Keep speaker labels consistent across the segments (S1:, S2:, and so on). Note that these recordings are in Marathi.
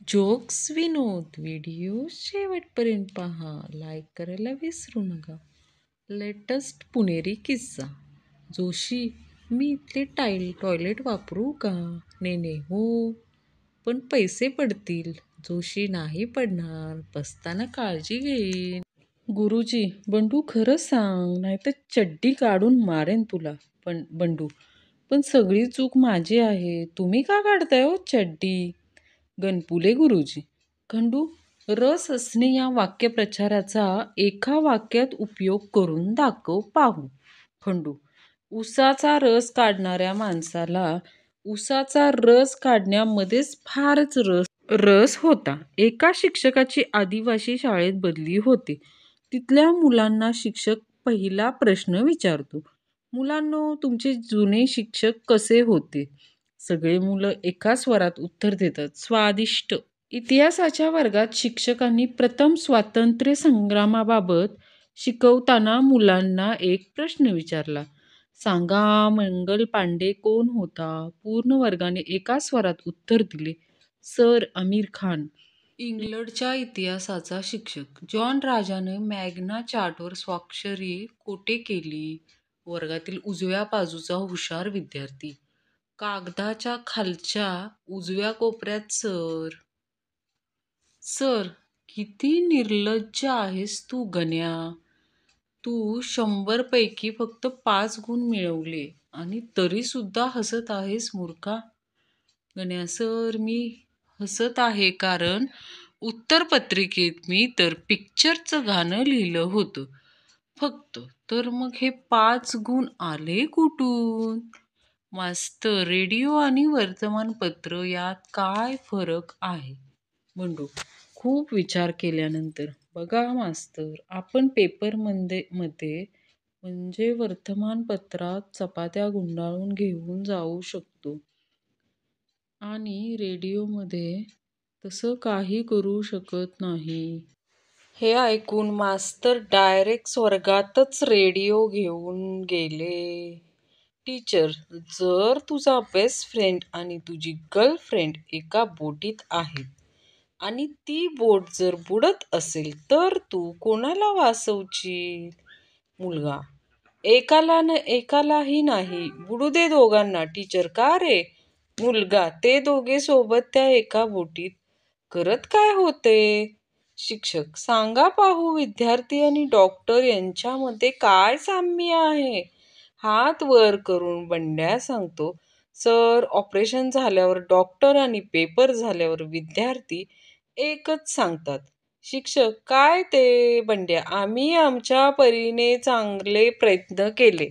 S1: जोक्स विनोद व्हिडिओ शेवटपर्यंत पहा. लाईक करायला विसरू नका. लेटेस्ट पुणेरी किस्सा. जोशी, मी इथले टॉयलेट वापरू का? नेने, हो, पण पैसे पडतील. जोशी, नाही पडणार, बसताना काळजी घेईन. गुरुजी, बंडू खरं सांग, नाहीतर चड्डी काढून मारेन तुला. पण बंडू, पण सगळी चूक माझी आहे, तुम्ही का काढताय हो चड्डी? गणपुले गुरुजी, खंडू, रस असणे या वाक्यप्रचाराचा एका वाक्यात उपयोग करून दाखव पाहू. खंडू, उसाचा रस काढणाऱ्या माणसाला उसाचा रस काढण्यामध्येच फारच रस होता. एका शिक्षकाची आदिवासी शाळेत बदली होते. तिथल्या मुलांना शिक्षक पहिला प्रश्न विचारतो, मुलांनो, तुमचे जुने शिक्षक कसे होते? सगळे मुलं एका स्वरात उत्तर देतात, स्वादिष्ट. इतिहासाच्या वर्गात शिक्षकांनी प्रथम स्वातंत्र्य संग्रामाबाबत शिकवताना मुलांना एक प्रश्न विचारला. सांगा, मंगल पांडे कोण होता? पूर्ण वर्गाने एका स्वरात उत्तर दिले, सर आमिर खान. इंग्लंडच्या इतिहासाचा शिक्षक जॉन राजानं मॅग्ना चार्टवर स्वाक्षरी कोठे केली? वर्गातील उजव्या बाजूचा हुशार विद्यार्थी, कागदाच्या खालच्या उजव्या कोपऱ्यात, सर. सर, किती निर्लज्ज आहेस तू गण्या. तू 100 पैकी फक्त 5 गुण मिळवले आणि तरी सुद्धा हसत आहेस मूर्खा. गण्या, सर, मी हसत आहे कारण उत्तरपत्रिकेत मी तर पिक्चरचं गाणं लिहिलं होतं फक्त, तर मग हे 5 गुण आले कुठून? मास्तर, रेडिओ आणि वर्तमानपत्र यात काय फरक आहे? बंडू, खूप विचार केल्यानंतर. बघा मास्तर, आपण पेपरमध्ये म्हणजे वर्तमानपत्रात चपात्या गुंडाळून घेऊन जाऊ शकतो आणि रेडिओमध्ये तसं काही करू शकत नाही. हे ऐकून मास्तर डायरेक्ट स्वर्गातच रेडिओ घेऊन गेले. टीचर, जर तुझा बेस्ट फ्रेंड आणि तुझी गर्लफ्रेंड एका बोटीत आहेत आणि ती बोट जर बुडत असेल तर तू कोणाला वाचवशील? मुलगा, एकाला न एकालाही नाही, बुडू दे दोघांना. टीचर, का रे? मुलगा, ते दोघे सोबत त्या एका बोटीत करत काय होते? शिक्षक, सांगा पाहू, विद्यार्थी आणि डॉक्टर यांच्यामध्ये काय साम्य आहे? हात वर करून बंड्या सांगतो, सर, ऑपरेशन झाल्यावर डॉक्टर आणि पेपर झाल्यावर विद्यार्थी एकच सांगतात. शिक्षक, काय ते? बंड्या, आम्ही आमच्या परीने चांगले प्रयत्न केले,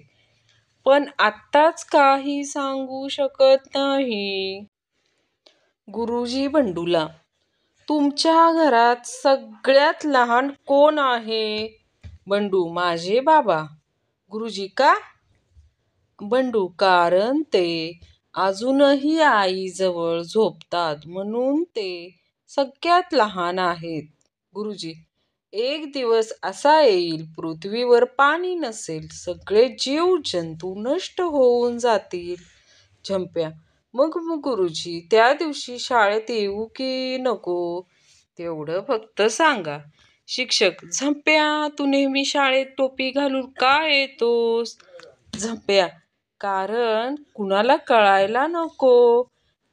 S1: पण आत्ताच काही सांगू शकत नाही. गुरुजी बंडूला, तुमच्या घरात सगळ्यात लहान कोण आहे? बंडू, माझे बाबा. गुरुजी, का? बंडू, कारण ते अजूनही आईजवळ झोपतात म्हणून ते सगळ्यात लहान आहेत. गुरुजी, एक दिवस असा येईल पृथ्वीवर पाणी नसेल, सगळे जीव जंतू नष्ट होऊन जातील. झंप्या, मग गुरुजी, त्या दिवशी शाळेत येऊ की नको? तेवढं फक्त सांगा. शिक्षक, झंप्या, तू नेहमी शाळेत टोपी घालून का येतोस? झंप्या, कारण कुणाला कळायला नको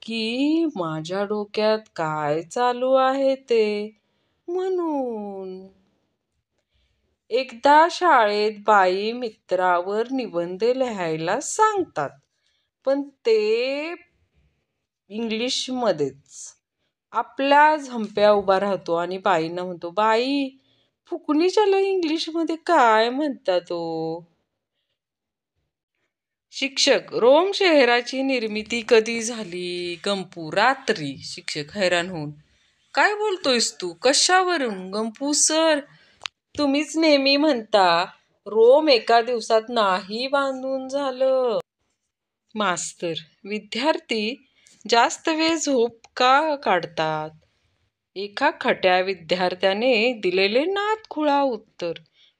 S1: की माझ्या डोक्यात काय चालू आहे ते, म्हणून. एकदा शाळेत बाई मित्रावर निबंध लिहायला सांगतात, पण ते इंग्लिशमध्येच. आपला झंप्या उभा राहतो आणि बाईंना म्हणतो, बाई, फुकणीच्याला इंग्लिशमध्ये काय म्हणतात ओ? शिक्षक, रोम शहराची निर्मिती कधी झाली? गंपू, रात्री. शिक्षक हैराण होऊन, काय बोलतोयस तू? कशावरून? गंपू, सर, तुम्हीच नेहमी म्हणता रोम एका दिवसात नाही बांधून झालं. मास्तर, विद्यार्थी जास्त वेळ झोप का काढतात? एका खट्या विद्यार्थ्याने दिलेले नादखुळा उत्तर.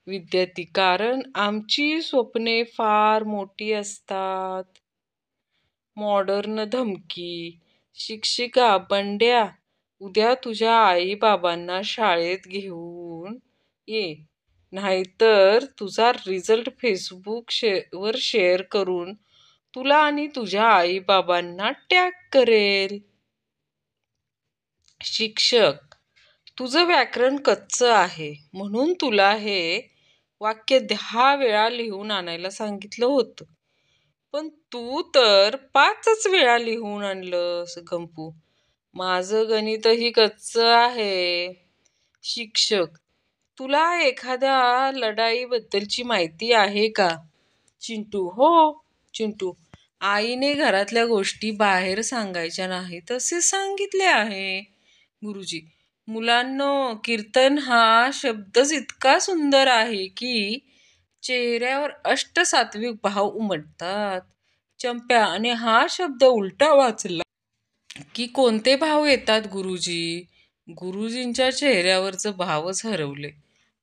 S1: विद्यार्थी, कारण आमची स्वप्ने फार मोठी असतात. मॉडर्न धमकी. शिक्षिका, बंड्या, उद्या तुझ्या आई बाबांना शाळेत घेऊन ये, नाहीतर तुझा रिझल्ट वर शेअर करून तुला आणि तुझ्या आई बाबांना टॅग करेल. शिक्षक, तुझं व्याकरण कच्चं आहे म्हणून तुला हे वाक्य 10 वेळा लिहून आणायला सांगितलं होतं, पण तू तर 5च वेळा लिहून आणलंस गंपू. माझं गणितही कच्चं आहे. शिक्षक, तुला एखाद्या लढाईबद्दलची माहिती आहे का? चिंटू, हो चिंटू, आईने घरातल्या गोष्टी बाहेर सांगायच्या नाहीत असे सांगितले आहे. गुरुजी, मुलांनो, कीर्तन हा शब्दच इतका सुंदर आहे की चेहऱ्यावर अष्टसात्विक भाव उमटतात. चंप्या, आणि हा शब्द उलटा वाचला की कोणते भाव येतात गुरुजी? गुरुजींच्या चेहऱ्यावरचं भावच हरवले.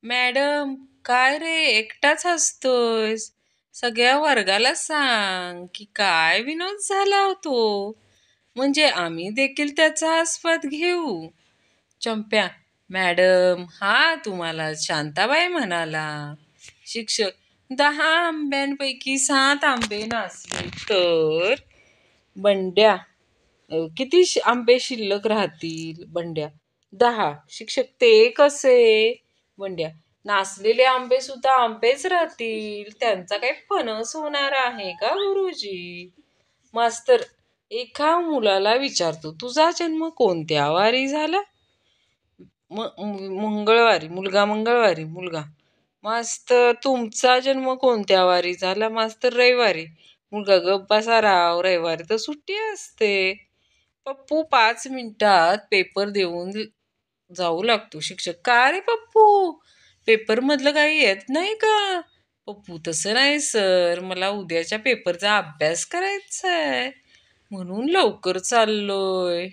S1: मॅडम, काय रे एकटाच हसतोयस? सगळ्या वर्गाला सांग की काय विनोद झाला तो, म्हणजे आम्ही देखील त्याचा आस्वाद घेऊ. चंप्या, मॅडम, हा तुम्हाला शांताबाई म्हणाला. शिक्षक, 10 आंब्यांपैकी 7 आंबे नासले तर? बंड्या, किती आंबे शिल्लक राहतील? बंड्या, 10. शिक्षक, ते कसे? बंड्या, नासलेले आंबे सुद्धा आंबेच राहतील, त्यांचा काही फणस होणार आहे का गुरुजी? मास्तर एका मुलाला विचारतो, तुझा जन्म कोणत्या वारी झाला? मंगळवारी. मुलगा. मास्तर, तुमचा जन्म कोणत्या वारी झाला? मास्तर, रविवारी. मुलगा, गप्प बसा राव, रविवारी तर सुट्टी असते. पप्पू 5 मिनिटात पेपर देऊन जाऊ लागतो. शिक्षक, का रे पप्पू, पेपर मधलं काही येत नाही का? पप्पू, तसं नाही सर, मला उद्याच्या पेपरचा अभ्यास करायचा आहे म्हणून लवकर चाललोय.